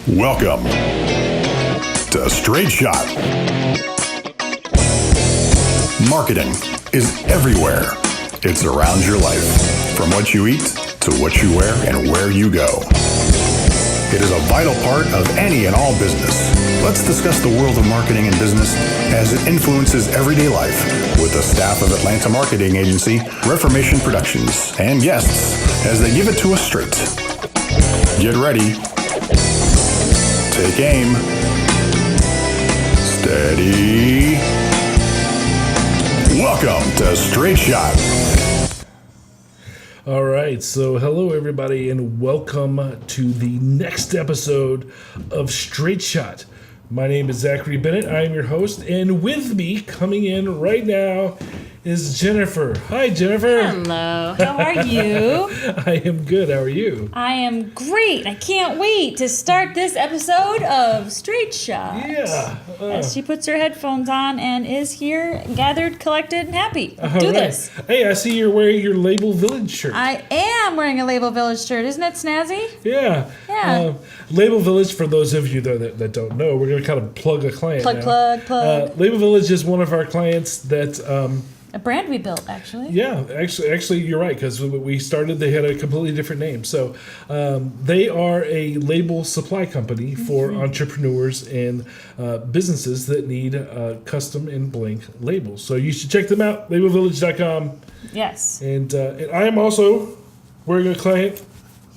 Welcome to Straight Shot. Marketing is everywhere. It's around your life, from what you eat to what you wear and where you go. It is a vital part of any and all business. Let's discuss the world of marketing and business as it influences everyday life with the staff of Atlanta marketing agency Reformation Productions and guests as they give it to us straight. Get ready. Take aim. Steady. Welcome to Straight Shot. All right, so hello everybody and welcome to the next episode of Straight Shot. My name is Zachary Bennett. I am your host, and with me coming in right now is Jennifer. Hi, Jennifer. Hello. How are you? I am good. How are you? I am great. I can't wait to start this episode of Straight Shot. Yeah. As she puts her headphones on and is here, gathered, collected, and happy. Do this. Hey, I see you're wearing your Label Village shirt. I am wearing a Label Village shirt. Isn't that snazzy? Yeah. Yeah. Label Village, for those of you that don't know, we're going to kind of plug a client now. Plug. Label Village is one of our clients that... A brand we built, actually. Yeah, actually, you're right, because when we started, they had a completely different name. So they are a label supply company for entrepreneurs and businesses that need custom and blank labels. So you should check them out, labelvillage.com. Yes. And I am also wearing a client.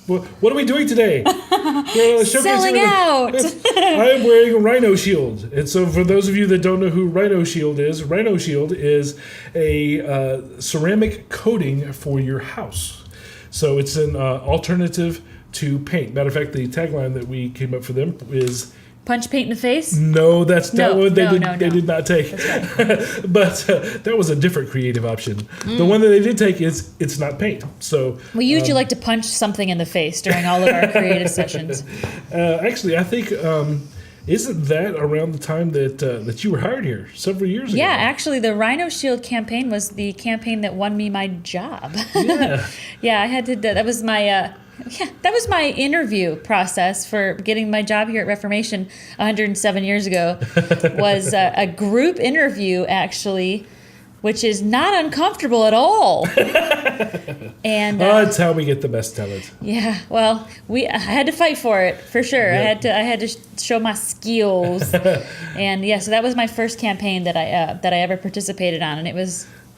What are we doing today? Selling out. I am wearing a Rhino Shield. And so for those of you that don't know who Rhino Shield is a ceramic coating for your house. So it's an alternative to paint. Matter of fact, the tagline that we came up for them is... Punch paint in the face? No, that's that one they did not take. Right. But that was a different creative option. The one that they did take is it's not paint. So We usually like to punch something in the face during all of our creative sessions. Actually, I think isn't that around the time that you were hired here several years ago? Yeah, actually, the Rhino Shield campaign was the campaign that won me my job. Yeah. Yeah, I had to. That was my. That was my interview process for getting my job here at Reformation 107 years ago. Was a group interview, actually, which is not uncomfortable at all. And that's how we get the best talent. yeah, well, I had to fight for it for sure. Yep. I had to show my skills, and yeah, so that was my first campaign that I ever participated on, and I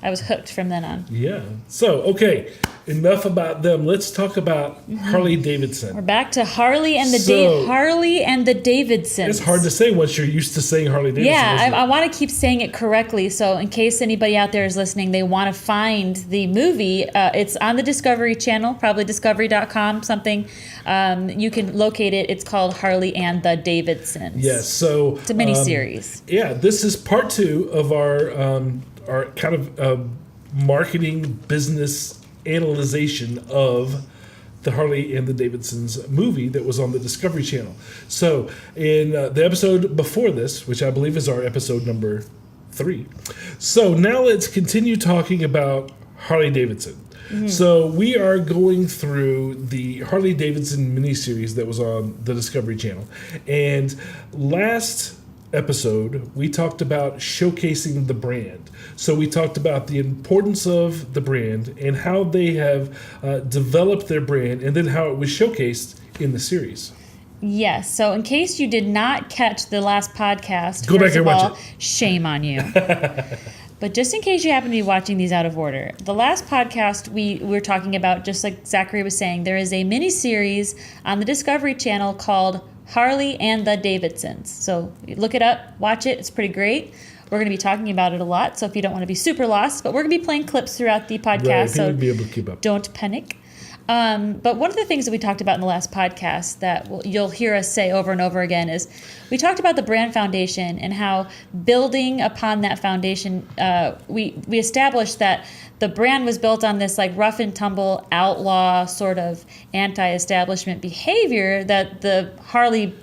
was hooked from then on. Yeah. So, okay, enough about them. Let's talk about Harley Davidson. We're back to Harley and the Davidsons. It's hard to say once you're used to saying Harley Davidson. Yeah, I want to keep saying it correctly. So in case anybody out there is listening, they want to find the movie. It's on the Discovery Channel, probably discovery.com, something. You can locate it. It's called Harley and the Davidsons. Yes. So it's a mini-series. Yeah, this is part 2 of our kind of marketing business analyzation of the Harley and the Davidsons movie that was on the Discovery Channel. So in the episode before this, which I believe is our episode number 3. So now let's continue talking about Harley Davidson. Mm-hmm. So we are going through the Harley Davidson miniseries that was on the Discovery Channel. And last episode, we talked about showcasing the brand. So we talked about the importance of the brand and how they have developed their brand and then how it was showcased in the series. Yes. So in case you did not catch the last podcast, go back and watch it. Shame on you. But just in case you happen to be watching these out of order, the last podcast we were talking about, just like Zachary was saying, there is a mini-series on the Discovery Channel called Harley and the Davidsons. So look it up, watch it. It's pretty great. We're going to be talking about it a lot, so if you don't want to be super lost, but we're going to be playing clips throughout the podcast, right, so be able to keep up. Don't panic. But one of the things that we talked about in the last podcast that you'll hear us say over and over again is we talked about the brand foundation and how building upon that foundation, we established that the brand was built on this like rough and tumble outlaw sort of anti-establishment behavior that the Harley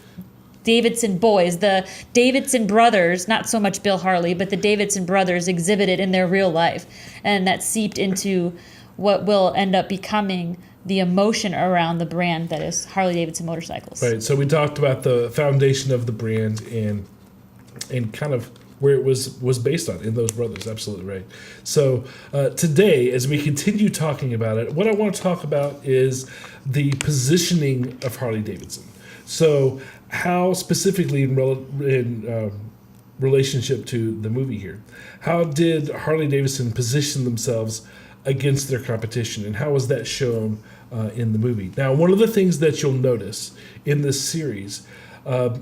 Davidson boys, the Davidson brothers, not so much Bill Harley, but the Davidson brothers exhibited in their real life. And that seeped into what will end up becoming the emotion around the brand that is Harley Davidson motorcycles. Right. So we talked about the foundation of the brand and kind of where it was based on in those brothers. Absolutely right. So today, as we continue talking about it, what I want to talk about is the positioning of Harley Davidson. So how specifically in relationship to the movie here, how did Harley Davidson position themselves against their competition, and how was that shown in the movie? Now, one of the things that you'll notice in this series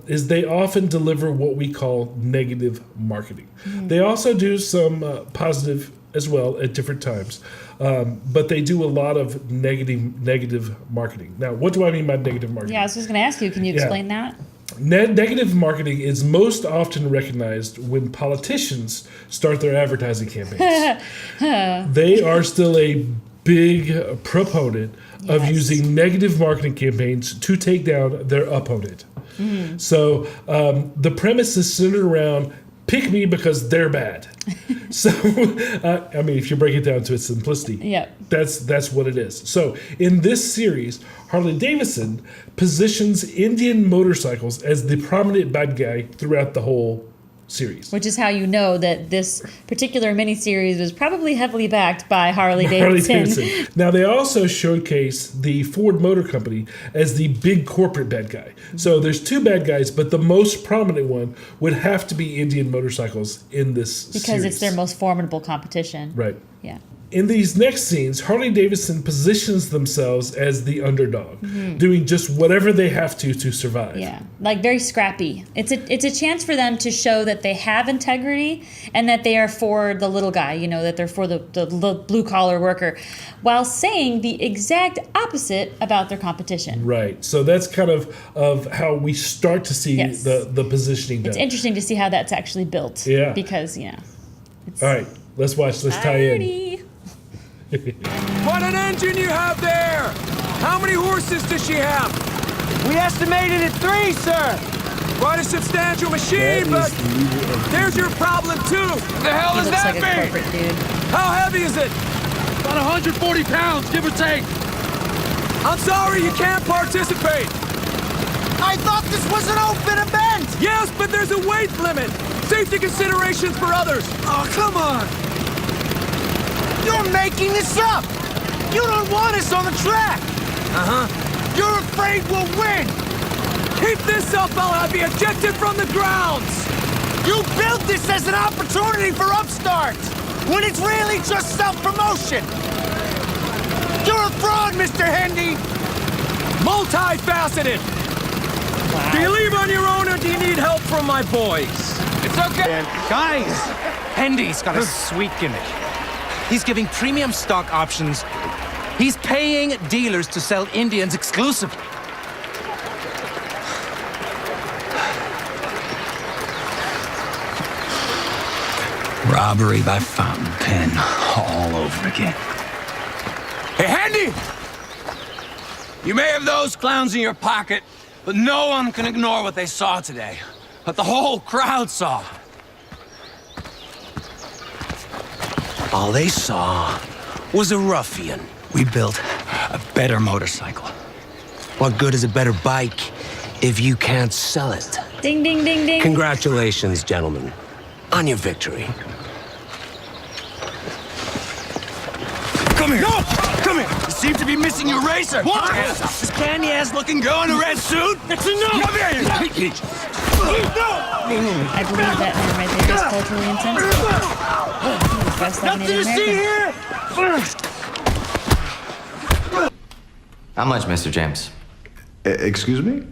is they often deliver what we call negative marketing. Mm-hmm. They also do some positive as well at different times, but they do a lot of negative marketing. Now, what do I mean by negative marketing? Yeah, I was just going to ask you, can you explain that? Negative marketing is most often recognized when politicians start their advertising campaigns. They are still a big proponent of using negative marketing campaigns to take down their opponent. Mm. So the premise is centered around pick me because they're bad. So, I mean, if you break it down to its simplicity, that's what it is. So in this series, Harley Davidson positions Indian motorcycles as the prominent bad guy throughout the whole series. Which is how you know that this particular miniseries was probably heavily backed by Harley Davidson. Now, they also showcase the Ford Motor Company as the big corporate bad guy. Mm-hmm. So there's two bad guys, but the most prominent one would have to be Indian motorcycles in this series. Because it's their most formidable competition. Right. Yeah. In these next scenes, Harley Davidson positions themselves as the underdog, doing just whatever they have to survive. Yeah, like very scrappy. It's a chance for them to show that they have integrity and that they are for the little guy, you know, that they're for the blue-collar worker, while saying the exact opposite about their competition. Right. So that's kind of how we start to see the positioning done. It's interesting to see how that's actually built. Yeah. Because, All right, let's watch. Let's tie in. What an engine you have there! How many horses does she have? We estimated at 3, sir. Quite a substantial machine, but there's your problem too. The hell is that like a dude. How heavy is it? About 140 pounds, give or take. I'm sorry you can't participate. I thought this was an open event. Yes, but there's a weight limit. Safety considerations for others. Oh, come on. You're making this up! You don't want us on the track! Uh-huh. You're afraid we'll win! Keep this up, I'll have you ejected from the grounds! You built this as an opportunity for upstarts, when it's really just self-promotion! You're a fraud, Mr. Hendy! Multifaceted! Wow. Do you leave on your own, or do you need help from my boys? It's okay. Guys, Hendy's got a sweet gimmick. He's giving premium stock options. He's paying dealers to sell Indians exclusively. Robbery by fountain pen all over again. Hey, Handy! You may have those clowns in your pocket, but no one can ignore what they saw today. What the whole crowd saw. All they saw was a ruffian. We built a better motorcycle. What good is a better bike if you can't sell it? Ding, ding, ding, ding. Congratulations, gentlemen, on your victory. Come here! No! Come here! You seem to be missing your racer! What? This candy-ass looking girl in a red suit? That's enough! Come here! I believe that man right there is culturally insensitive. Nothing to see here! How much, Mr. James? Excuse me?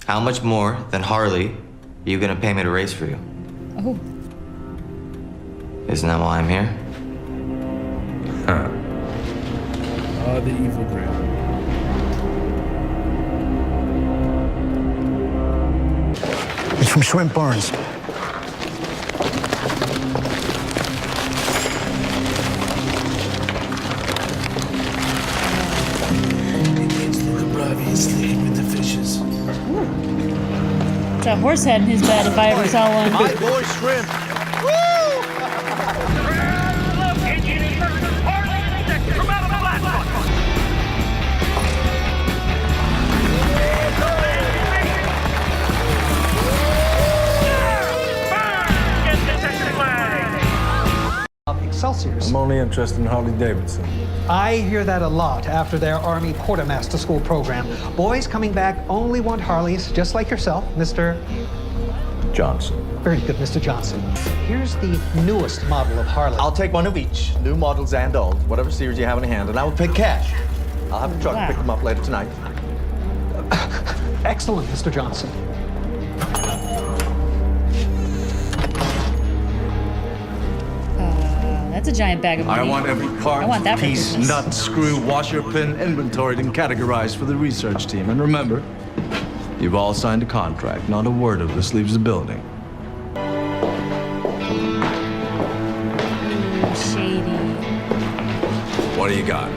How much more than Harley are you gonna pay me to race for you? Oh. Isn't that why I'm here? Huh. The evil grandma. It's from Shrimp Barnes. It's a horse head in his bed if I ever saw one. My boy Shrimp. I'm only interested in Harley Davidson. I hear that a lot after their Army Quartermaster School program. Boys coming back only want Harleys, just like yourself, Mr. Johnson. Very good, Mr. Johnson. Here's the newest model of Harley. I'll take one of each, new models and old, whatever series you have in hand, and I will pay cash. I'll have a truck pick them up later tonight. Excellent, Mr. Johnson. That's a giant bag of money. I want every part, I want that for piece, Christmas. nut, screw, washer, pin, inventoried and categorized for the research team. And remember, you've all signed a contract. Not a word of this leaves the building. Shady. What do you got?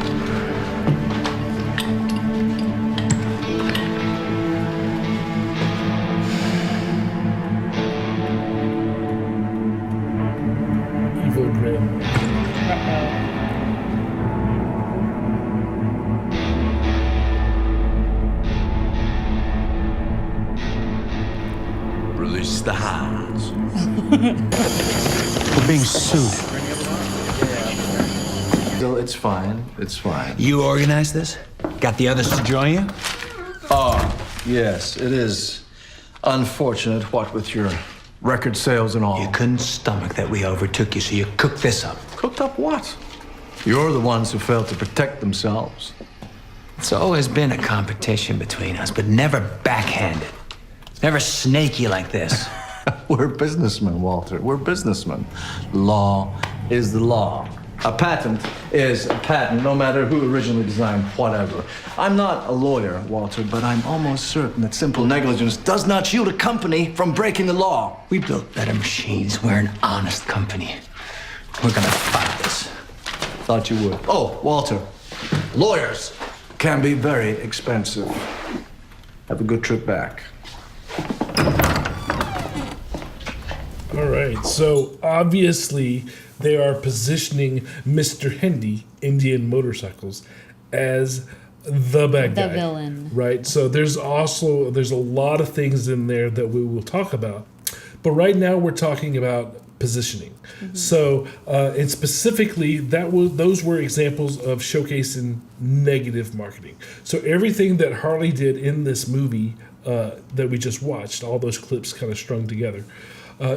Evil Grim. Release the hounds. We're being sued. Still, it's fine. It's fine. You organized this? Got the others to join you? Oh, yes, it is unfortunate, what with your record sales and all. You couldn't stomach that we overtook you, so you cooked this up. Cooked up what? You're the ones who failed to protect themselves. It's always been a competition between us, but never backhanded. Never snaky like this. We're businessmen, Walter. We're businessmen. Law is the law. A patent is a patent, no matter who originally designed whatever. I'm not a lawyer, Walter, but I'm almost certain that simple negligence does not shield a company from breaking the law. We built better machines. We're an honest company. We're gonna fight this. Thought you would. Oh, Walter, lawyers can be very expensive. Have a good trip back. All right, so obviously they are positioning Mr. Hendy, Indian Motorcycles, as the bad guy. The villain. Right, so there's a lot of things in there that we will talk about. But right now we're talking about positioning. Mm-hmm. So, and specifically, those were examples of showcasing negative marketing. So everything that Harley did in this movie that we just watched, all those clips kind of strung together,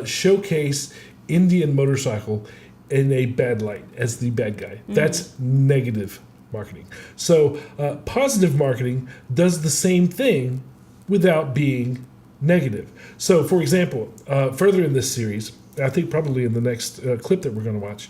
showcase Indian Motorcycle in a bad light as the bad guy. Mm-hmm. That's negative marketing. So positive marketing does the same thing without being negative. So, for example, further in this series, I think probably in the next clip that we're going to watch,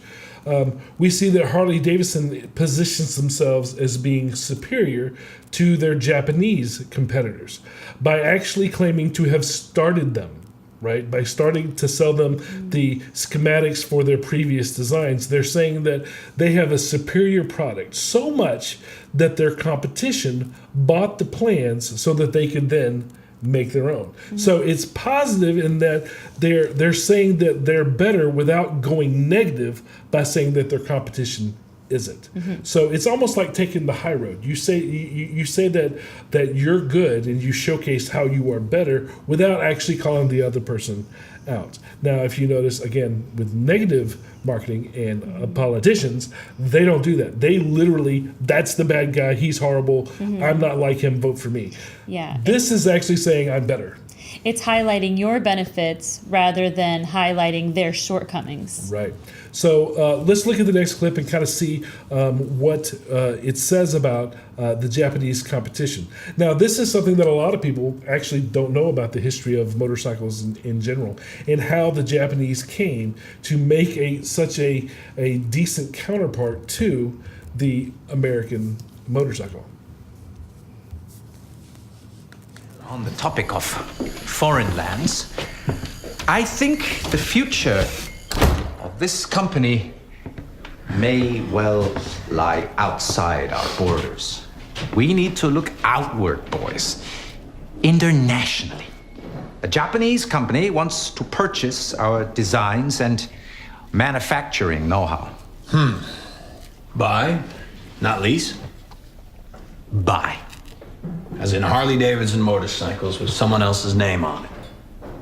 we see that Harley Davidson positions themselves as being superior to their Japanese competitors by actually claiming to have started them, right? By starting to sell them the schematics for their previous designs. They're saying that they have a superior product, so much that their competition bought the plans so that they could then make their own. Mm-hmm. So it's positive in that they're saying that they're better without going negative by saying that their competition isn't. Mm-hmm. So it's almost like taking the high road. You say you say that you're good and you showcase how you are better without actually calling the other person out. Now, if you notice, again, with negative marketing and politicians, they don't do that. They literally, that's the bad guy. He's horrible. Mm-hmm. I'm not like him. Vote for me. Yeah. This is actually saying I'm better. It's highlighting your benefits rather than highlighting their shortcomings. Right. So let's look at the next clip and kind of see what it says about the Japanese competition. Now, this is something that a lot of people actually don't know about the history of motorcycles in general and how the Japanese came to make such a decent counterpart to the American motorcycle. On the topic of foreign lands, I think the future of this company may well lie outside our borders. We need to look outward, boys, internationally. A Japanese company wants to purchase our designs and manufacturing know-how. Buy, not lease? Buy. As in Harley Davidson motorcycles with someone else's name on it.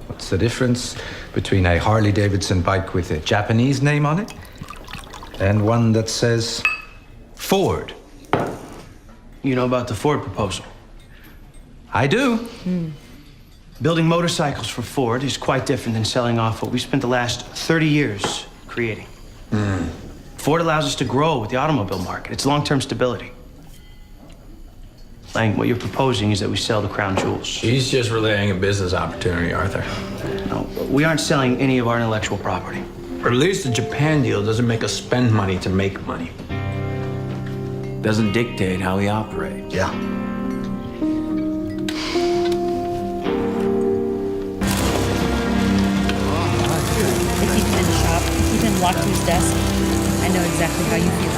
What's the difference between a Harley Davidson bike with a Japanese name on it And one that says Ford. You know about the Ford proposal? I do. Building motorcycles for Ford is quite different than selling off what we spent the last 30 years creating. Ford allows us to grow with the automobile market. It's long-term stability. Lang, what you're proposing is that we sell the crown jewels. He's just relaying a business opportunity, Arthur. No, we aren't selling any of our intellectual property. Or at least the Japan deal doesn't make us spend money to make money. Doesn't dictate how we operate. Yeah. They keep him in the shop, keep him locked to his desk. I know exactly how you feel.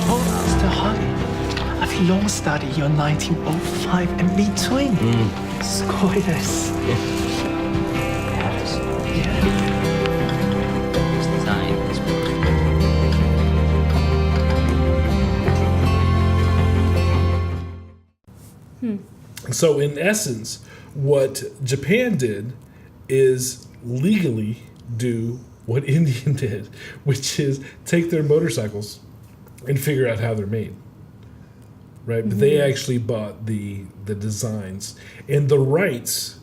Oh, Mr. Harley, I've long studied your 1905 and me twin. Scoitus. So in essence, what Japan did is legally do what Indian did, which is take their motorcycles and figure out how they're made. Right? But they actually bought the designs and the rights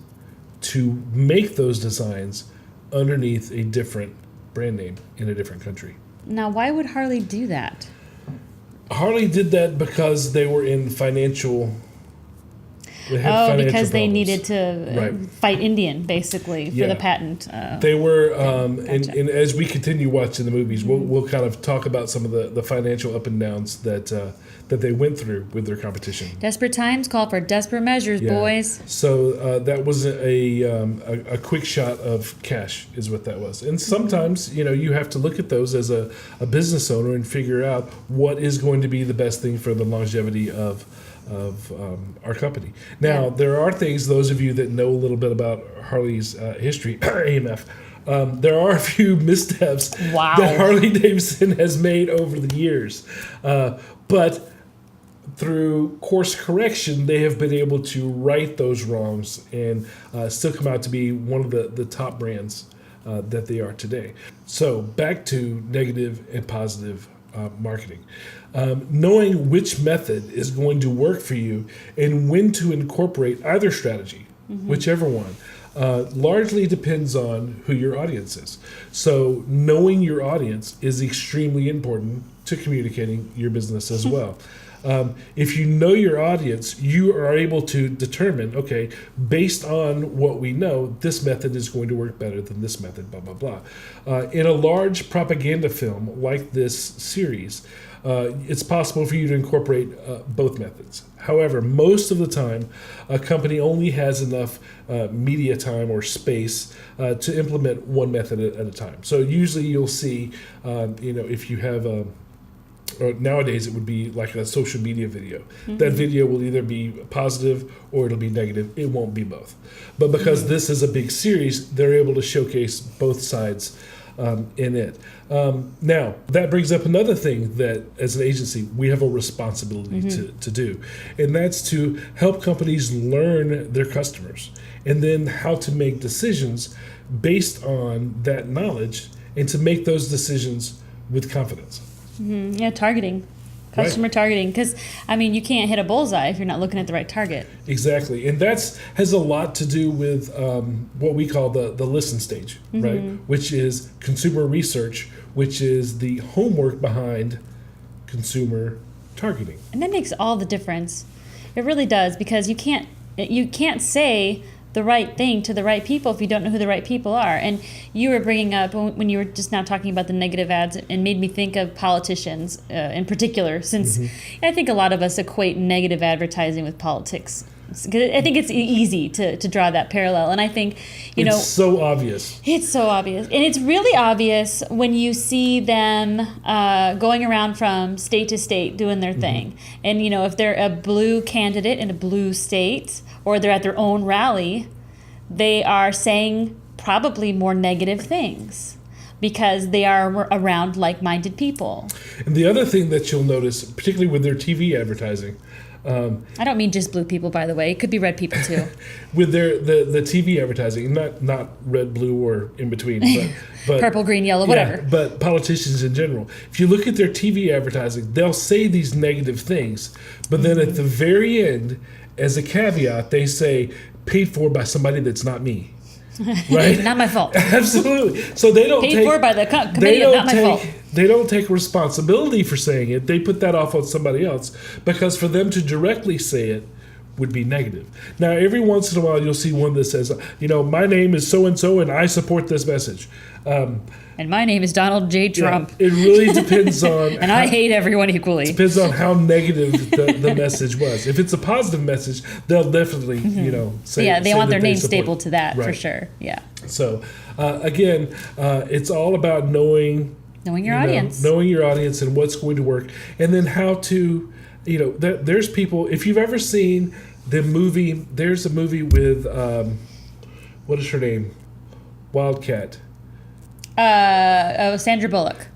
to make those designs underneath a different brand name in a different country. Now, why would Harley do that? Harley did that because they were in financial. Because they problems. needed to fight Indian, basically, for the patent. They were, and as we continue watching the movies, we'll kind of talk about some of the financial up and downs that they went through with their competition. Desperate times call for desperate measures, boys. So that was a quick shot of cash, is what that was. And sometimes, you have to look at those as a business owner and figure out what is going to be the best thing for the longevity of our company. Now, there are things, those of you that know a little bit about Harley's history, AMF, there are a few missteps that Harley Davidson has made over the years. But through course correction, they have been able to right those wrongs and still come out to be one of the top brands that they are today. So back to negative and positive marketing. Knowing which method is going to work for you and when to incorporate either strategy, whichever one, largely depends on who your audience is. So knowing your audience is extremely important to communicating your business as well. If you know your audience, you are able to determine, okay, based on what we know, this method is going to work better than this method, blah, blah, blah. In a large propaganda film like this series, it's possible for you to incorporate both methods. However, most of the time, a company only has enough media time or space to implement one method at a time. So usually you'll see, if you have or nowadays it would be like a social media video. That video will either be positive or it'll be negative. It won't be both. But because this is a big series, they're able to showcase both sides in it. Now, that brings up another thing that as an agency, we have a responsibility to do. And that's to help companies learn their customers and then how to make decisions based on that knowledge and to make those decisions with confidence. Yeah, targeting. Customer targeting. Because, you can't hit a bullseye if you're not looking at the right target. Exactly. And that has a lot to do with what we call the listen stage, right? Which is consumer research, which is the homework behind consumer targeting. And that makes all the difference. It really does, because you can't say the right thing to the right people if you don't know who the right people are. And you were bringing up, when you were just now talking about the negative ads, and made me think of politicians in particular, since I think a lot of us equate negative advertising with politics. I think it's easy to draw that parallel. And I think, it's so obvious. It's so obvious. And it's really obvious when you see them going around from state to state doing their thing. And, if they're a blue candidate in a blue state, or they're at their own rally, they are saying probably more negative things because they are around like-minded people. And the other thing that you'll notice, particularly with their TV advertising, I don't mean just blue people, by the way. It could be red people too. With the TV advertising, not red, blue, or in between, but purple, green, yellow, whatever. But politicians in general, if you look at their TV advertising, they'll say these negative things, but then at the very end, as a caveat, they say paid for by somebody that's not me. Right? Not my fault. Absolutely. So they don't paid for by the committee. Not my fault. They don't take responsibility for saying it. They put that off on somebody else because for them to directly say it would be negative. Now, every once in a while, you'll see one that says, my name is so and so, and I support this message. And my name is Donald J. Trump. Yeah, it really depends on... and I hate everyone equally. It depends on how negative the message was. If it's a positive message, they'll definitely, say... Yeah, they want their name support. stapled to that, right. for sure. Yeah. So, again, it's all about knowing your audience. Knowing your audience and what's going to work. And then how to, there's people... If you've ever seen the movie... There's a movie with... what is her name? Wildcat. Sandra Bullock.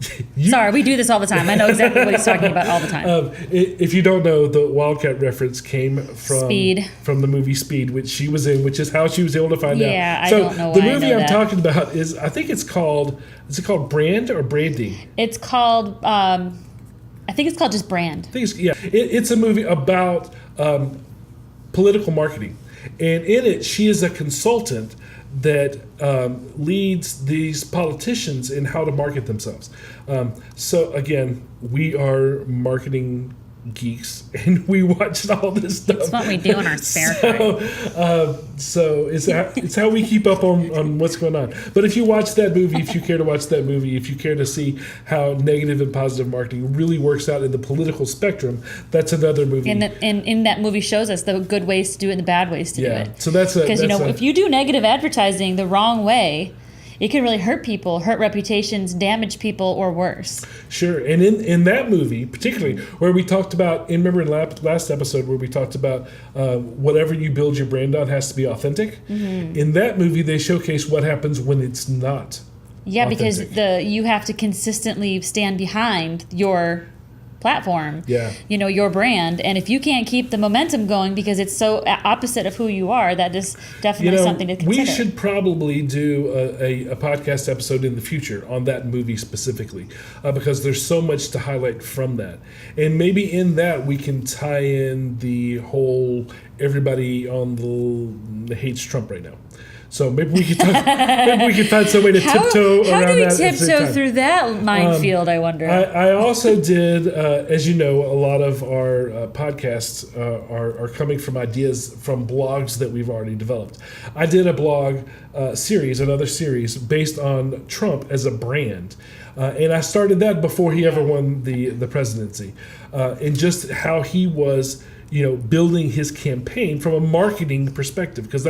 Sorry, we do this all the time. I know exactly what he's talking about all the time. If you don't know, the Wildcat reference came from Speed. From the movie Speed, which she was in, which is how she was able to find out. Yeah, I don't know why the movie I know I'm that. talking about is, I think it's called, is it called Brand or Branding? It's called, I think it's called just Brand. I think it's a movie about political marketing. And in it, she is a consultant that leads these politicians in how to market themselves. So again, we are marketing geeks, and we watched all this stuff. That's what we do in our spare time. So it's how we keep up on what's going on. But if you watch that movie, if you care to watch that movie, if you care to see how negative and positive marketing really works out in the political spectrum, that's another movie. And in that movie shows us the good ways to do it and the bad ways to do it. So that's because if you do negative advertising the wrong way, it can really hurt people, hurt reputations, damage people, or worse. Sure. And in that movie, particularly, where we talked about, remember in last episode where we talked about whatever you build your brand on has to be authentic? Mm-hmm. In that movie, they showcase what happens when it's not Yeah, authentic. because you have to consistently stand behind your platform, your brand, and if you can't keep the momentum going because it's so opposite of who you are, that is definitely something to consider. We should probably do a podcast episode in the future on that movie specifically, because there's so much to highlight from that, and maybe in that we can tie in the whole everybody on the hates Trump right now. So maybe we could find some way to tiptoe around that. How do we tiptoe through that minefield, I wonder? I also did, as you know, a lot of our podcasts are coming from ideas from blogs that we've already developed. I did a blog another series based on Trump as a brand. And I started that before he ever won the presidency. And just how he was building his campaign from a marketing perspective, because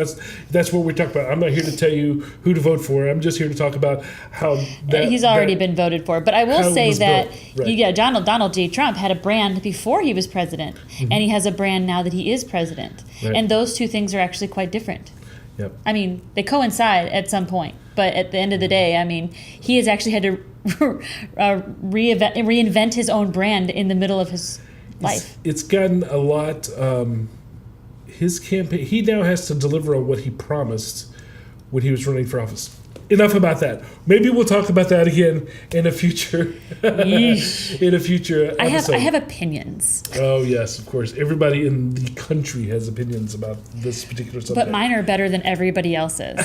that's what we're talking about. I'm not here to tell you who to vote for. I'm just here to talk about how he's already been voted for. But I will say that right. Donald J. Trump had a brand before he was president, and he has a brand now that he is president. Right. And those two things are actually quite different. Yep. I mean, they coincide at some point, but at the end of the day, I mean, he has actually had to reinvent his own brand in the middle of his life. It's gotten a lot. His campaign, he now has to deliver on what he promised when he was running for office. Enough about that. Maybe we'll talk about that again in a future episode. I have opinions. Oh yes, of course. Everybody in the country has opinions about this particular subject. But mine are better than everybody else's.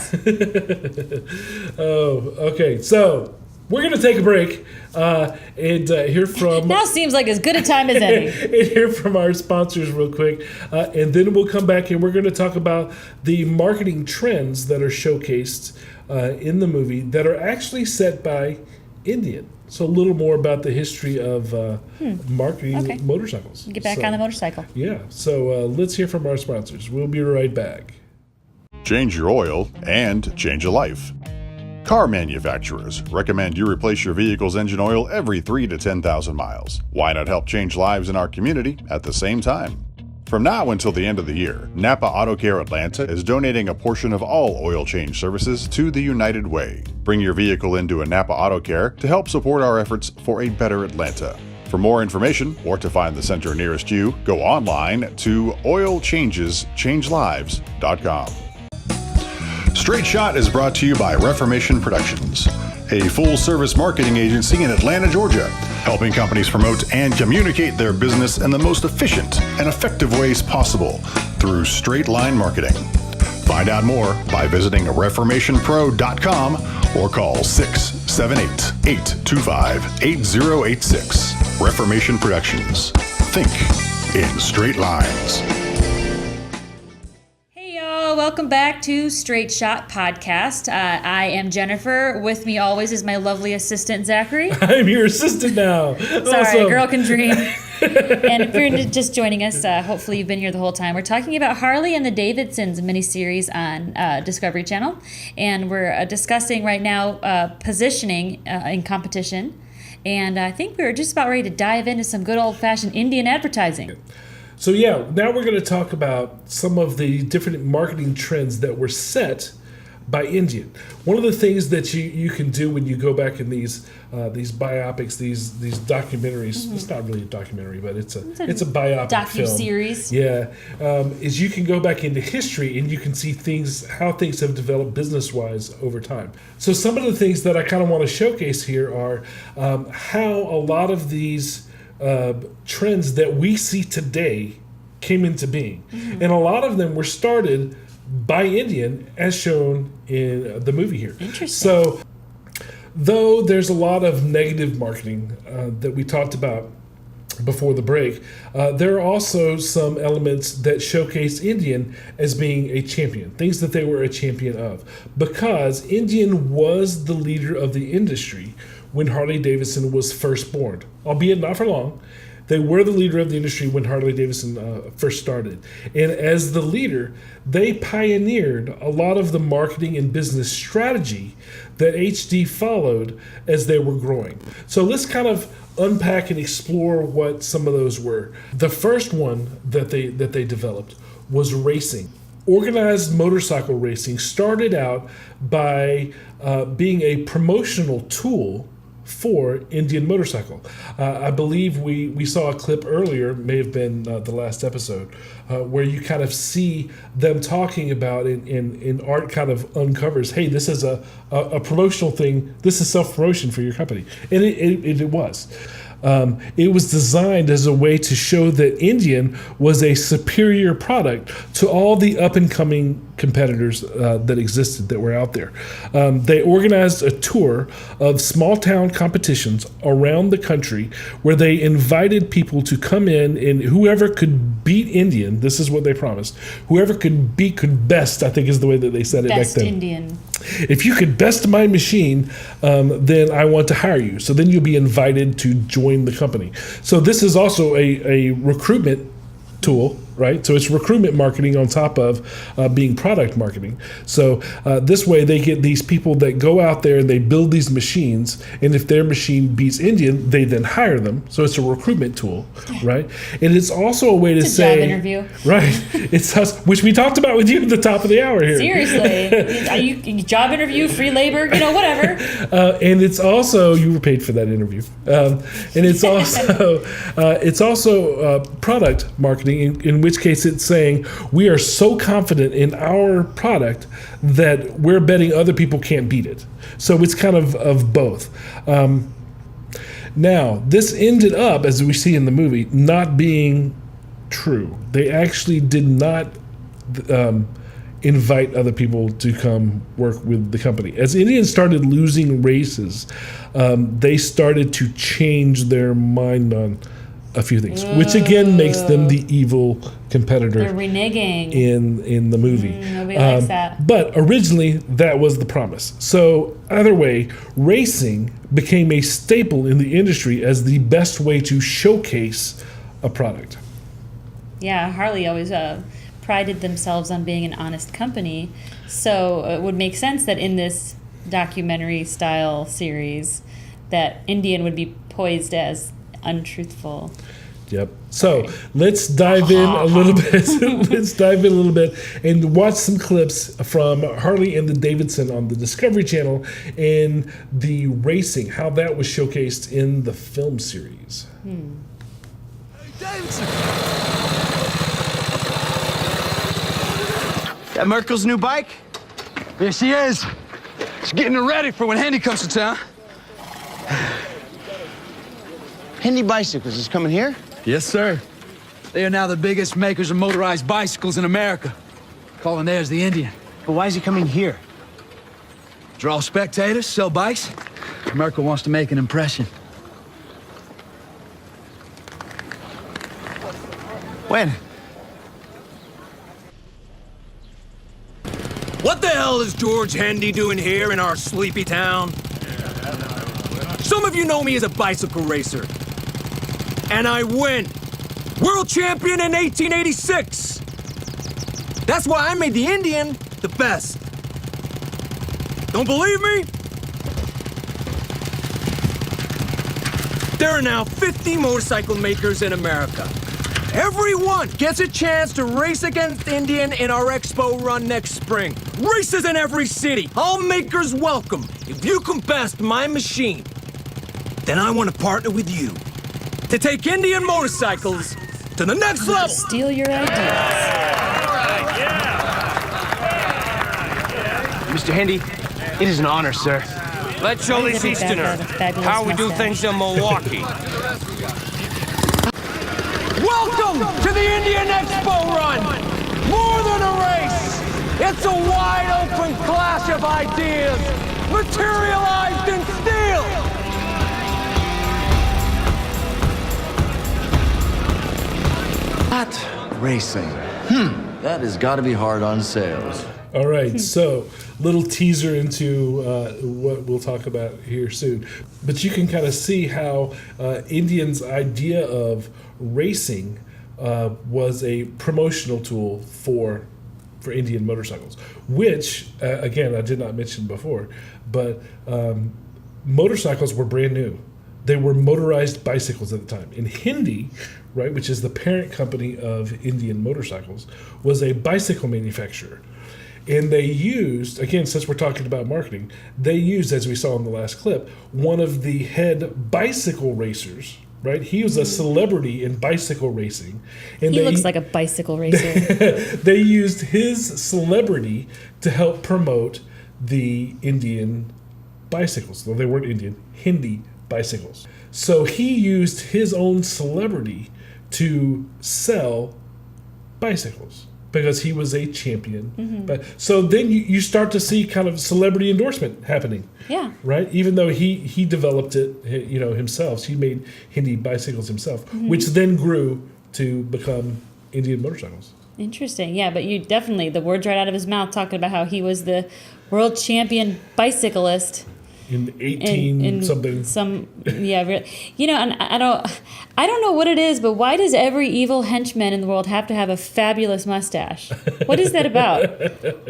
Oh, okay. So we're going to take a break and hear from... Now seems like as good a time as any. And hear from our sponsors real quick. And then we'll come back and we're going to talk about the marketing trends that are showcased in the movie that are actually set by Indian. So a little more about the history of marketing motorcycles. Get back on the motorcycle. Yeah. So let's hear from our sponsors. We'll be right back. Change your oil and change a life. Car manufacturers recommend you replace your vehicle's engine oil every 3,000 to 10,000 miles. Why not help change lives in our community at the same time? From now until the end of the year, Napa Auto Care Atlanta is donating a portion of all oil change services to the United Way. Bring your vehicle into a Napa Auto Care to help support our efforts for a better Atlanta. For more information or to find the center nearest you, go online to oilchangeschangelives.com. Straight Shot is brought to you by Reformation Productions, a full-service marketing agency in Atlanta, Georgia, helping companies promote and communicate their business in the most efficient and effective ways possible through straight-line marketing. Find out more by visiting reformationpro.com or call 678-825-8086. Reformation Productions. Think in straight lines. Welcome back to Straight Shot Podcast. I am Jennifer. With me always is my lovely assistant, Zachary. I'm your assistant now. Sorry, Awesome. a girl can dream. And if you're just joining us, hopefully you've been here the whole time. We're talking about Harley and the Davidsons miniseries on Discovery Channel. And we're discussing right now positioning in competition. And I think we're just about ready to dive into some good old-fashioned Indian advertising. So yeah, now we're going to talk about some of the different marketing trends that were set by Indian. One of the things that you can do when you go back in these biopics, these documentaries. Mm-hmm. It's not really a documentary, but it's a biopic docu-series. Yeah, is you can go back into history and you can see how things have developed business-wise over time. So some of the things that I kind of want to showcase here are how a lot of these trends that we see today came into being. Mm-hmm. And a lot of them were started by Indian, as shown in the movie here. Interesting. So, though there's a lot of negative marketing that we talked about before the break, there are also some elements that showcase Indian as being a champion, things that they were a champion of, because Indian was the leader of the industry when Harley Davidson was first born, albeit not for long. They were the leader of the industry when Harley Davidson first started. And as the leader, they pioneered a lot of the marketing and business strategy that HD followed as they were growing. So let's kind of unpack and explore what some of those were. The first one that they developed was racing. Organized motorcycle racing started out by being a promotional tool for Indian Motorcycle. I believe we saw a clip earlier, may have been the last episode, where you kind of see them talking about in Art kind of uncovers, hey, this is a promotional thing, this is self-promotion for your company. And it was. It was designed as a way to show that Indian was a superior product to all the up-and-coming competitors that existed, that were out there. They organized a tour of small-town competitions around the country where they invited people to come in, and whoever could beat Indian, this is what they promised, whoever could best, I think is the way that they said it back then. Best Indian. If you could best my machine, then I want to hire you. So then you'll be invited to join the company. So this is also a recruitment tool, right? So it's recruitment marketing on top of being product marketing. So this way they get these people that go out there and they build these machines, and if their machine beats Indian, they then hire them. So it's a recruitment tool, right? And it's also a way to say, job interview, right? It's us, which we talked about with you at the top of the hour here. Seriously, you job interview, free labor, whatever. And it's also, you were paid for that interview, and it's also product marketing. In which case it's saying we are so confident in our product that we're betting other people can't beat it. So it's kind of both. Now, this ended up, as we see in the movie, not being true. They actually did not invite other people to come work with the company. As Indians started losing races, they started to change their mind on a few things, which again makes them the evil competitor. They're reneging in the movie. Nobody likes that. But originally, that was the promise. So either way, racing became a staple in the industry as the best way to showcase a product. Yeah, Harley always prided themselves on being an honest company. So it would make sense that in this documentary style series that Indian would be poised as untruthful. Yep. So let's dive in a little bit. Let's dive in a little bit and watch some clips from Harley and the Davidson on the Discovery Channel and the racing, how that was showcased in the film series. Davidson! That Merkel's new bike? Yes, she is. She's getting her ready for when Hendy comes to town. Hendy Bicycles is coming here? Yes, sir. They are now the biggest makers of motorized bicycles in America. Calling theirs the Indian. But why is he coming here? Draw spectators, sell bikes. Merkel wants to make an impression. When? What the hell is George Hendy doing here in our sleepy town? Some of you know me as a bicycle racer. And I win. World champion in 1886. That's why I made the Indian the best. Don't believe me? There are now 50 motorcycle makers in America. Everyone gets a chance to race against Indian in our expo run next spring. Races in every city. All makers welcome. If you can best my machine, then I want to partner with you to take Indian motorcycles to the next level. Steal your ideas. Mr. Hendy, it is an honor, sir. Let's show He's these a big Easterner guy with a fabulous how we do mustache. things in Milwaukee. Welcome to the Indian Expo Run! More than a race! It's a wide-open clash of ideas, materialized in steel! Not racing. That has got to be hard on sales. All right, so little teaser into what we'll talk about here soon. But you can kind of see how Indian's idea of racing was a promotional tool for Indian motorcycles, which, again, I did not mention before, but motorcycles were brand new. They were motorized bicycles at the time. And Hendy, right, which is the parent company of Indian Motorcycles, was a bicycle manufacturer. And they used, again, since we're talking about marketing, they used, as we saw in the last clip, one of the head bicycle racers, right? He was a celebrity in bicycle racing. And He looks like a bicycle racer. They used his celebrity to help promote the Indian bicycles. Well, they weren't Indian, Hindi bicycles. So he used his own celebrity to sell bicycles because he was a champion. But so then you start to see kind of celebrity endorsement happening. Yeah. Right? Even though he developed it, himself. He made Hindi bicycles himself, which then grew to become Indian motorcycles. Interesting. Yeah, but you definitely, the words right out of his mouth talking about how he was the world champion bicyclist. In 18 something. And I don't know what it is, but why does every evil henchman in the world have to have a fabulous mustache? What is that about?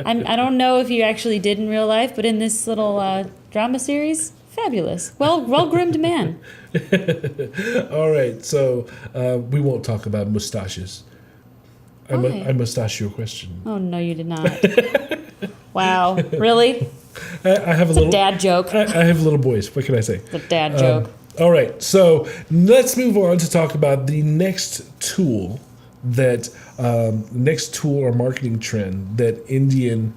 I don't know if you actually did in real life, but in this little drama series, fabulous. Well-groomed man. All right, so we won't talk about mustaches. I mustache you a question. Oh, no, you did not. Wow. Really? I have a dad joke. I have little boys. What can I say? It's a dad joke. All right, so let's move on to talk about the next tool or marketing trend that Indian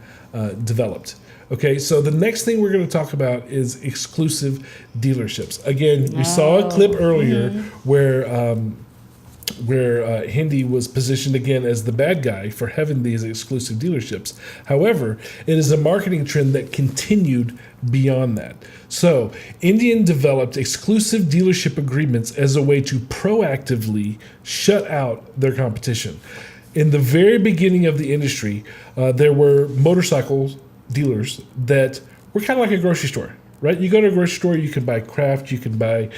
developed. Okay, so the next thing we're going to talk about is exclusive dealerships. Again, we saw a clip earlier where Hendy was positioned again as the bad guy for having these exclusive dealerships. However, it is a marketing trend that continued beyond that. So, Indian developed exclusive dealership agreements as a way to proactively shut out their competition. In the very beginning of the industry, there were motorcycle dealers that were kind of like a grocery store, right? You go to a grocery store, you can buy craft, you can buy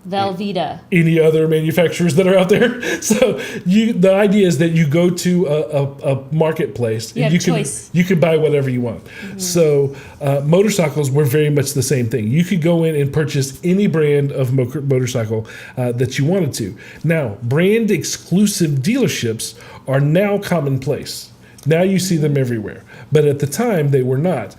Velveeta. any other manufacturers that are out there. So the idea is that you go to a marketplace You and have choice. you can buy whatever you want. So motorcycles were very much the same thing. You could go in and purchase any brand of motorcycle that you wanted to. Now, brand exclusive dealerships are now commonplace. Now you see them everywhere. But at the time, they were not.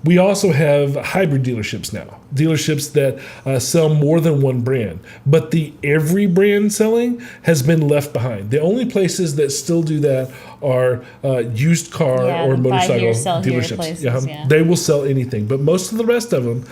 We also have hybrid dealerships now. Dealerships that sell more than one brand. But the every brand selling has been left behind. The only places that still do that are used car or the buy motorcycle here, sell here dealerships. places, yeah. They will sell anything. But most of the rest of them,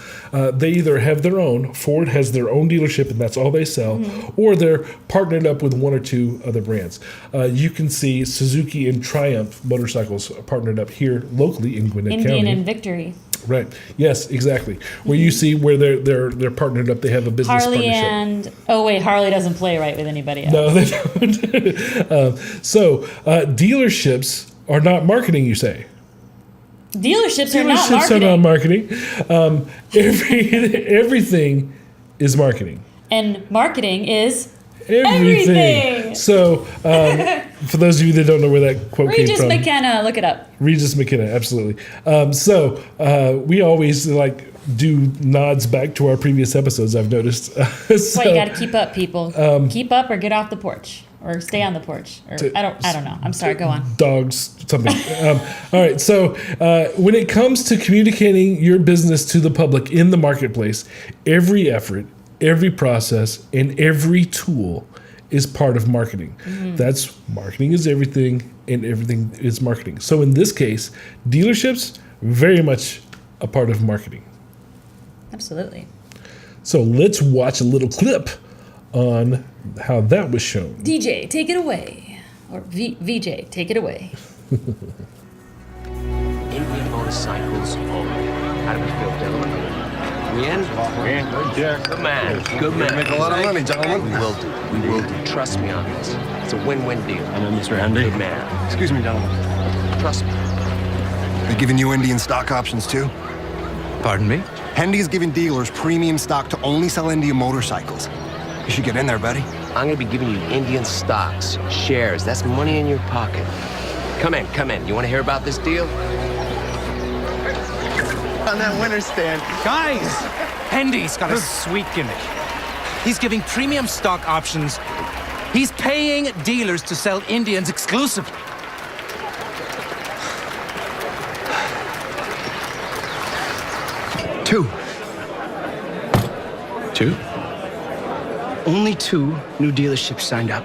they either have their own, Ford has their own dealership and that's all they sell, or they're partnered up with one or two other brands. You can see Suzuki and Triumph motorcycles partnered up here locally in Gwinnett Indian County. and Victory. Right. Yes, exactly. Where you see where they're partnered up, they have a business Harley partnership. Harley doesn't play right with anybody else. No, they don't. Dealerships are not marketing, you say? Dealerships are Dealerships not are marketing. not marketing. Everything is marketing. And marketing is Everything. everything. So, for those of you that don't know where that quote Regis came from, McKenna, look it up. Regis McKenna, absolutely. We always do nods back to our previous episodes. I've noticed. That's why you got to keep up, people. Keep up or get off the porch or stay on the porch. Or I don't know. I'm sorry. Go on. Dogs, something. All right. So when it comes to communicating your business to the public in the marketplace, every effort, every process, and every tool is part of marketing. That's marketing is everything, and everything is marketing. So in this case, dealerships very much a part of marketing. Absolutely. So let's watch a little clip on how that was shown. DJ, take it away. Or VJ, take it away. Indian motorcycles only. How do we feel, gentlemen? We in? Good, Jack. Good man. Good man. Make a lot of money, gentlemen. We will do. We will do. Trust me on this. It's a win-win deal. I know, Mr. Handy. Good man. Excuse me, gentlemen. Trust me. They're giving you Indian stock options, too? Pardon me? Hendy is giving dealers premium stock to only sell Indian motorcycles. You should get in there, buddy. I'm gonna be giving you Indian stocks, shares. That's money in your pocket. Come in, come in. You wanna hear about this deal? On that winner stand. Guys, Hendy's got a sweet gimmick. He's giving premium stock options. He's paying dealers to sell Indians exclusively. Two. Only 2 new dealerships signed up.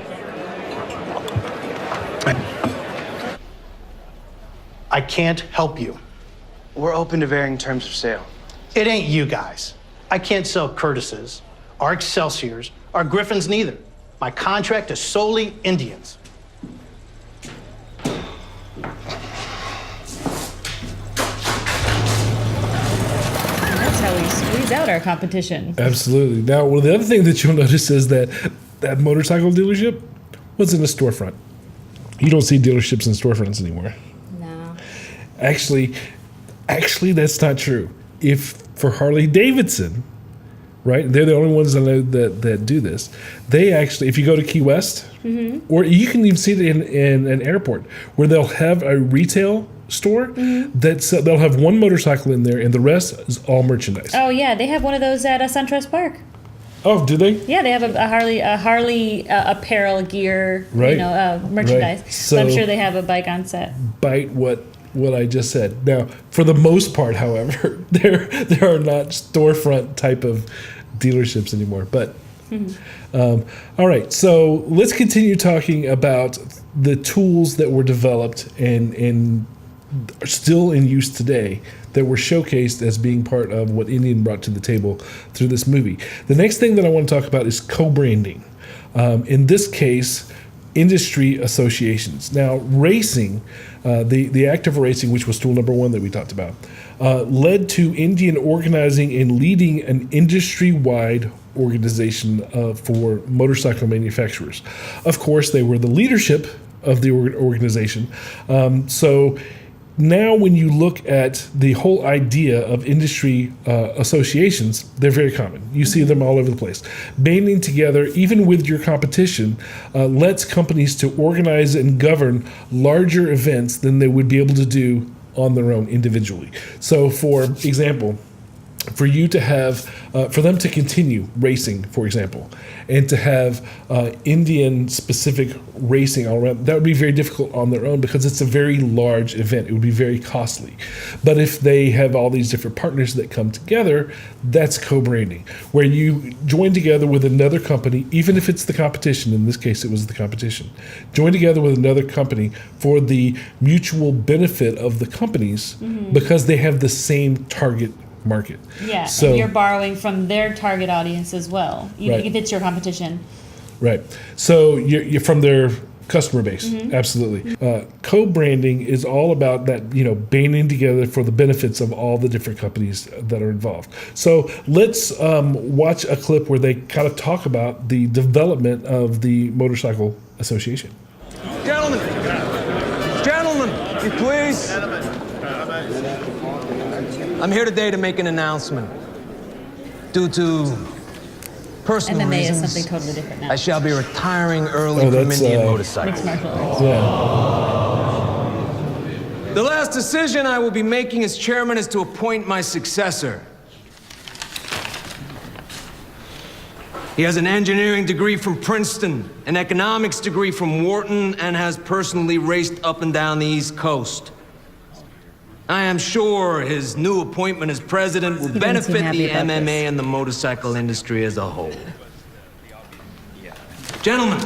I can't help you. We're open to varying terms of sale. It ain't you guys. I can't sell Curtises, our Excelsiors, our Griffins neither. My contract is solely Indians. That's how we squeeze out our competition. Absolutely. Now, well, the other thing that you'll notice is that motorcycle dealership was in a storefront. You don't see dealerships in storefronts anymore. No. Actually, that's not true. If for Harley Davidson, right? They're the only ones I know that do this. They actually, if you go to Key West, or you can even see it in an airport, where they'll have a retail store they'll have one motorcycle in there, and the rest is all merchandise. Oh yeah, they have one of those at SunTrust Park. Oh, do they? Yeah, they have a Harley apparel gear, Right. merchandise. Right. So I'm So- sure they have a bike on set. Bite what I just said. Now, for the most part, however, there are not storefront type of dealerships anymore. But all right, so let's continue talking about the tools that were developed and are still in use today that were showcased as being part of what Indian brought to the table through this movie. The next thing that I want to talk about is co-branding. In this case, industry associations. Now, racing, the act of racing, which was tool number 1 that we talked about, led to Indian organizing and leading an industry-wide organization for motorcycle manufacturers. Of course, they were the leadership of the organization. So now when you look at the whole idea of industry associations, they're very common. You see them all over the place. Banding together, even with your competition, lets companies to organize and govern larger events than they would be able to do on their own individually. So for example, for you to have, for them to continue racing, for example, and to have Indian-specific racing all around, that would be very difficult on their own because it's a very large event. It would be very costly. But if they have all these different partners that come together, that's co-branding, where you join together with another company, even if it's the competition. In this case, it was the competition. Join together with another company for the mutual benefit of the companies because they have the same target market. Yeah, so and you're borrowing from their target audience as well, even if it's your competition. Right. So you're from their customer base. Absolutely. Co-branding is all about that, banding together for the benefits of all the different companies that are involved. So let's watch a clip where they kind of talk about the development of the Motorcycle Association. Gentlemen, if you please. I'm here today to make an announcement. Due to personal MMA reasons, is something totally different now. I shall be retiring early from Indian motorcycles. Mixed martial arts. The last decision I will be making as chairman is to appoint my successor. He has an engineering degree from Princeton, an economics degree from Wharton, and has personally raced up and down the East Coast. I am sure his new appointment as president will benefit the MMA and the motorcycle industry as a whole. Gentlemen,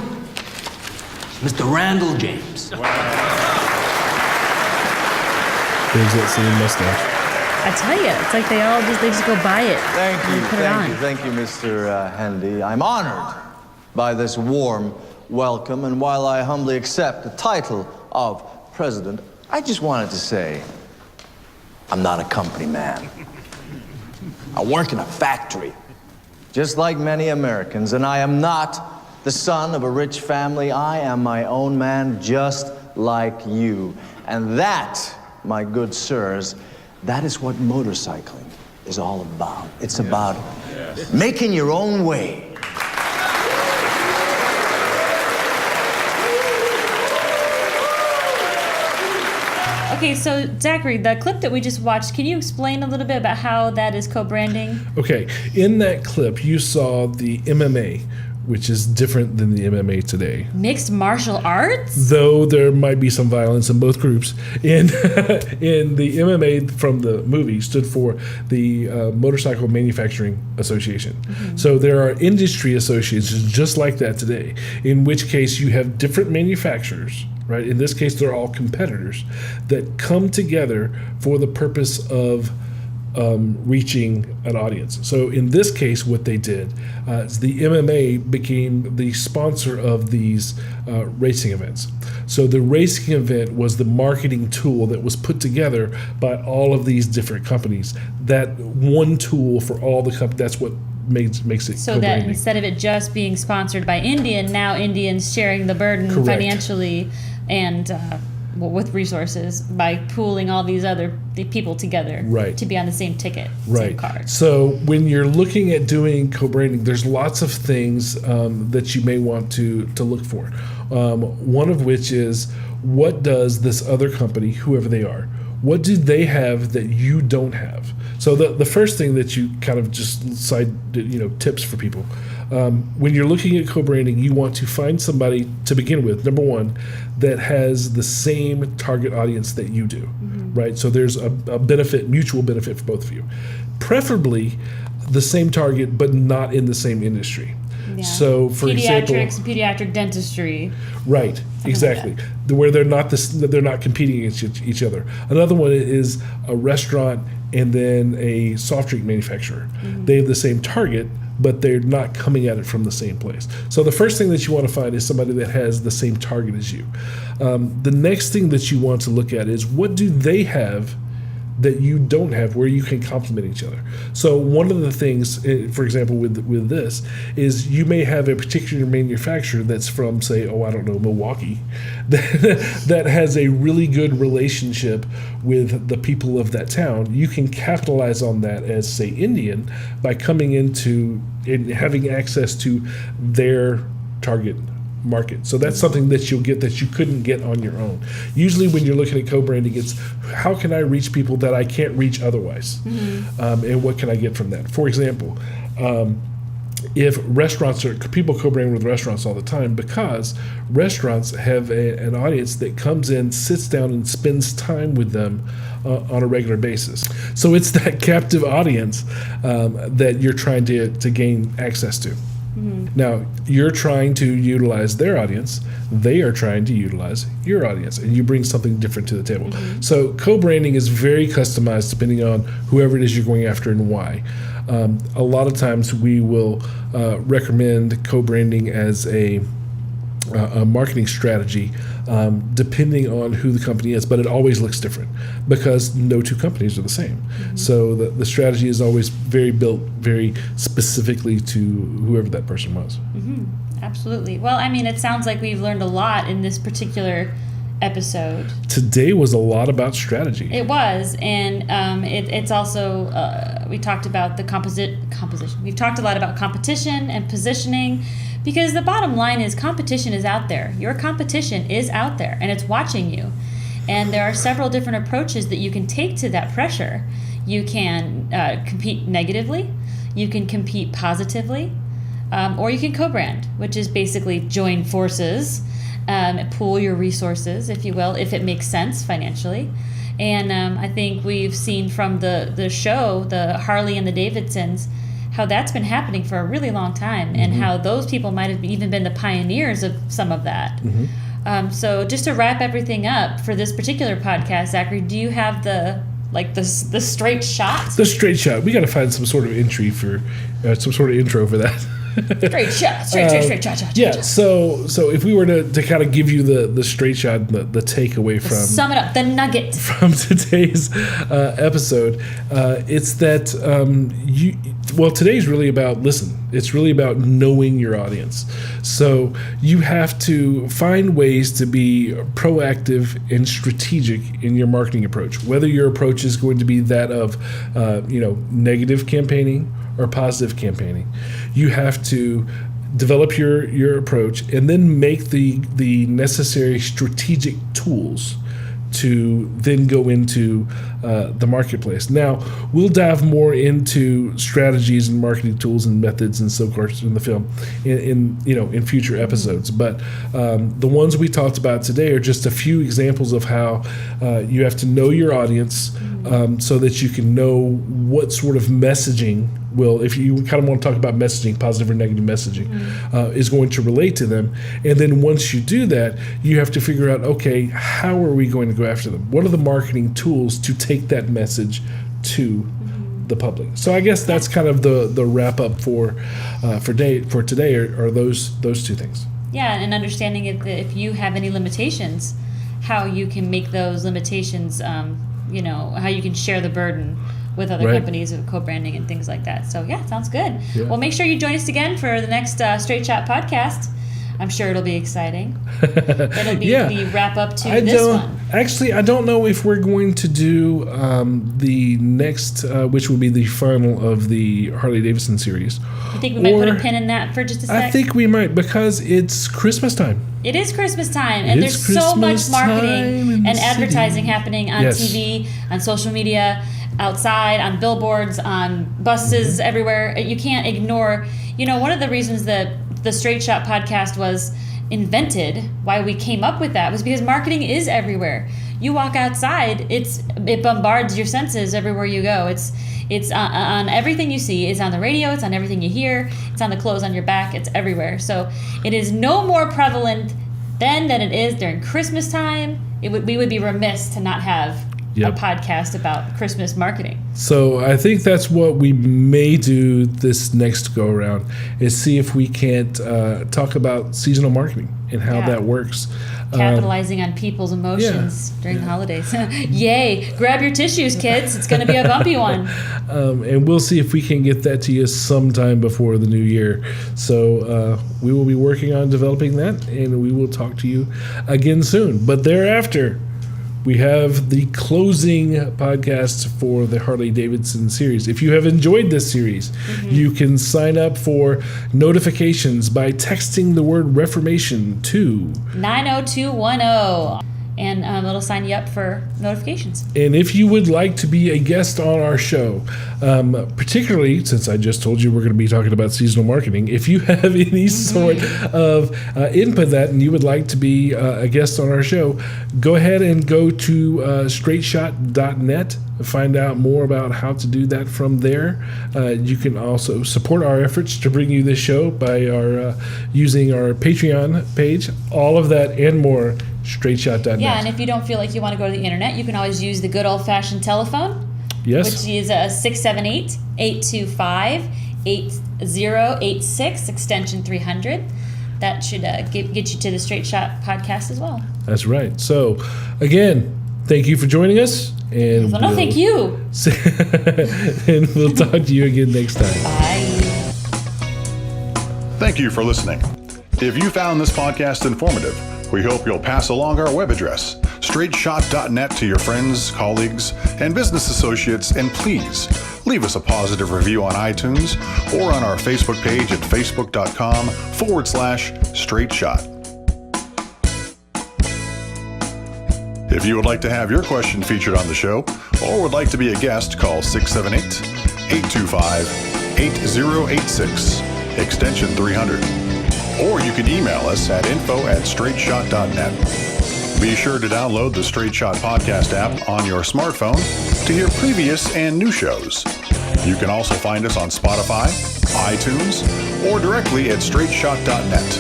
Mr. Randall James. There's that same mustache. I tell you, it's like they just go buy it. Thank you, put it on. thank you, Mr. Handy. I'm honored by this warm welcome, and while I humbly accept the title of president, I just wanted to say, I'm not a company man. I work in a factory, just like many Americans, and I am not the son of a rich family. I am my own man, just like you. And that, my good sirs, that is what motorcycling is all about. It's about making your own way. Okay, so Zachary, the clip that we just watched, can you explain a little bit about how that is co-branding? Okay, in that clip, you saw the MMA, which is different than the MMA today. Mixed martial arts? Though there might be some violence in both groups. In the MMA from the movie stood for the Motorcycle Manufacturing Association. So there are industry associations just like that today, in which case you have different manufacturers, right? In this case, they're all competitors that come together for the purpose of reaching an audience. So in this case, what they did is the MMA became the sponsor of these racing events. So the racing event was the marketing tool that was put together by all of these different companies. That one tool for all the companies, that's what makes it so that instead of it just being sponsored by Indian, now Indian's sharing the burden financially and with resources by pooling all these other people together to be on the same ticket, same card. So when you're looking at doing co-branding, there's lots of things that you may want to look for. One of which is, what does this other company, whoever they are, what do they have that you don't have? So the first thing that you kind of just tips for people. When you're looking at co-branding, you want to find somebody to begin with, number one, that has the same target audience that you do, right? So there's a benefit, mutual benefit for both of you. Preferably the same target, but not in the same industry. Yeah. So for example, pediatric dentistry. Right, exactly. Where they're not competing against each other. Another one is a restaurant and then a soft drink manufacturer. They have the same target, but they're not coming at it from the same place. So the first thing that you want to find is somebody that has the same target as you. The next thing that you want to look at is, what do they have that you don't have where you can complement each other. So one of the things, for example, with this, is you may have a particular manufacturer that's from, say, Milwaukee, that has a really good relationship with the people of that town. You can capitalize on that as, say, Indian, by coming into and having access to their target market. So that's something that you'll get that you couldn't get on your own. Usually when you're looking at co-branding, it's how can I reach people that I can't reach otherwise? And what can I get from that? For example, if restaurants people co-brand with restaurants all the time, because restaurants have an audience that comes in, sits down, and spends time with them on a regular basis. So it's that captive audience that you're trying to gain access to. Now, you're trying to utilize their audience. They are trying to utilize your audience, and you bring something different to the table. So co-branding is very customized depending on whoever it is you're going after and why. A lot of times we will recommend co-branding as a marketing strategy depending on who the company is, but it always looks different because no two companies are the same. So the strategy is always built very specifically to whoever that person was. Absolutely. Well, I mean, it sounds like we've learned a lot in this particular episode. Today was a lot about strategy. It was, and it's also we talked about the composition. We've talked a lot about competition and positioning, because the bottom line is competition is out there. Your competition is out there, and it's watching you. And there are several different approaches that you can take to that pressure. You can compete negatively, you can compete positively, or you can co-brand, which is basically join forces. Pool your resources, if you will, if it makes sense financially. And I think we've seen from the show, the Harley and the Davidsons, how that's been happening for a really long time, and how those people might have even been the pioneers of some of that. So just to wrap everything up for this particular podcast, Zachary, do you have the straight shot? The straight shot. We got to find some sort of intro for that. Straight shot, straight shot. Yeah. So if we were to kind of give you the straight shot, the takeaway from sum it up, the nugget from today's episode, it's that today's really about It's really about knowing your audience. So you have to find ways to be proactive and strategic in your marketing approach. Whether your approach is going to be that of negative campaigning or positive campaigning, you have to develop your approach and then make the necessary strategic tools to then go into the marketplace. Now, we'll dive more into strategies and marketing tools and methods and so forth in the film in future episodes. But the ones we talked about today are just a few examples of how you have to know your audience so that you can know what sort of messaging if you kind of want to talk about messaging, positive or negative messaging, is going to relate to them. And then once you do that, you have to figure out, okay, how are we going to go after them? What are the marketing tools to take that message to the public? So I guess that's kind of the wrap up for today are those two things. Yeah, and understanding if you have any limitations, how you can make those limitations, how you can share the burden with other companies of co-branding and things like that. So yeah, sounds good. Yeah. Well, make sure you join us again for the next Straight Shot podcast. I'm sure it'll be exciting. It'll be the wrap up to this one. Actually, I don't know if we're going to do the next, which will be the final of the Harley Davidson series. You think we might put a pin in that for just a sec? I think we might, because it's Christmas time. It is Christmas time, and there's so much marketing and advertising happening on TV, on social media, outside, on billboards, on buses, everywhere. You can't ignore, one of the reasons that the Straight Shot podcast was invented, why we came up with that, was because marketing is everywhere. You walk outside, it bombards your senses everywhere you go. It's on everything you see. It's on the radio. It's on everything you hear. It's on the clothes on your back. It's everywhere. So it is no more prevalent then than it is during Christmas time. We would be remiss to not have Yep. a podcast about Christmas marketing. So I think that's what we may do this next go around, is see if we can't talk about seasonal marketing and how that works. Capitalizing on people's emotions during the holidays. Yay! Grab your tissues, kids. It's going to be a bumpy one. And we'll see if we can get that to you sometime before the new year. So we will be working on developing that, and we will talk to you again soon. But thereafter, we have the closing podcast for the Harley Davidson series. If you have enjoyed this series, you can sign up for notifications by texting the word Reformation to 90210. And it'll sign you up for notifications. And if you would like to be a guest on our show, particularly since I just told you we're going to be talking about seasonal marketing, if you have any sort of input that and you would like to be a guest on our show, go ahead and go to straightshot.net. Find out more about how to do that from there. You can also support our efforts to bring you this show by using our Patreon page. All of that and more, straightshot.net. Yeah, and if you don't feel like you want to go to the internet, you can always use the good old-fashioned telephone. Yes. Which is 678-825-8086, extension 300. That should get you to the Straight Shot podcast as well. That's right. So, again, thank you for joining us. And no, thank you. And we'll talk to you again next time. Bye. Thank you for listening. If you found this podcast informative, we hope you'll pass along our web address, straightshot.net, to your friends, colleagues, and business associates, and please leave us a positive review on iTunes or on our Facebook page at facebook.com/straightshot. If you would like to have your question featured on the show or would like to be a guest, call 678-825-8086, extension 300. Or you can email us at info@straightshot.net. Be sure to download the Straight Shot podcast app on your smartphone to hear previous and new shows. You can also find us on Spotify, iTunes, or directly at straightshot.net.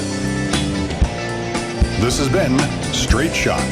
This has been Straight Shot.